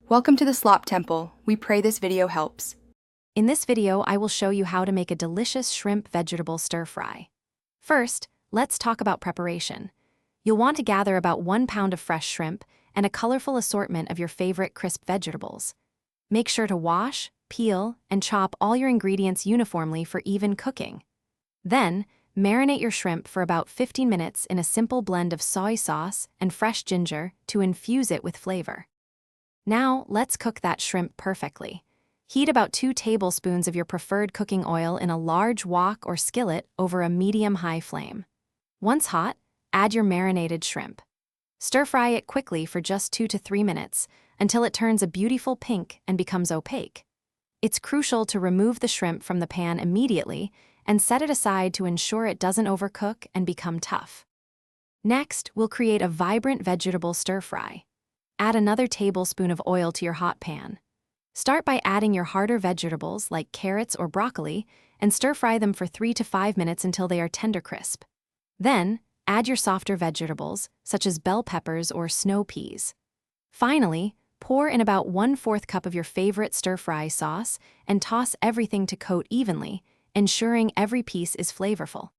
Welcome to the Slop Temple. We pray this video helps. In this video, I will show you how to make a delicious shrimp vegetable stir-fry. First, let's talk about preparation. You'll want to gather about 1 pound of fresh shrimp and a colorful assortment of your favorite crisp vegetables. Make sure to wash, peel, and chop all your ingredients uniformly for even cooking. Then, marinate your shrimp for about 15 minutes in a simple blend of soy sauce and fresh ginger to infuse it with flavor. Now, let's cook that shrimp perfectly. Heat about 2 tablespoons of your preferred cooking oil in a large wok or skillet over a medium-high flame. Once hot, add your marinated shrimp. Stir-fry it quickly for just 2 to 3 minutes until it turns a beautiful pink and becomes opaque. It's crucial to remove the shrimp from the pan immediately and set it aside to ensure it doesn't overcook and become tough. Next, we'll create a vibrant vegetable stir-fry. Add another tablespoon of oil to your hot pan. Start by adding your harder vegetables like carrots or broccoli and stir-fry them for 3 to 5 minutes until they are tender crisp. Then, add your softer vegetables, such as bell peppers or snow peas. Finally, pour in about 1/4 cup of your favorite stir-fry sauce and toss everything to coat evenly, ensuring every piece is flavorful.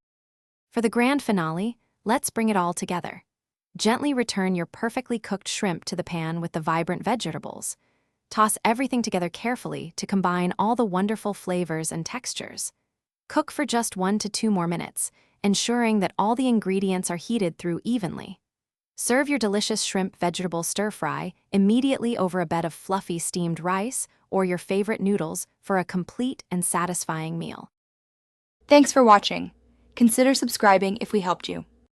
For the grand finale, let's bring it all together. Gently return your perfectly cooked shrimp to the pan with the vibrant vegetables. Toss everything together carefully to combine all the wonderful flavors and textures. Cook for just 1 to 2 more minutes, ensuring that all the ingredients are heated through evenly. Serve your delicious shrimp vegetable stir-fry immediately over a bed of fluffy steamed rice or your favorite noodles for a complete and satisfying meal. Thanks for watching. Consider subscribing if we helped you.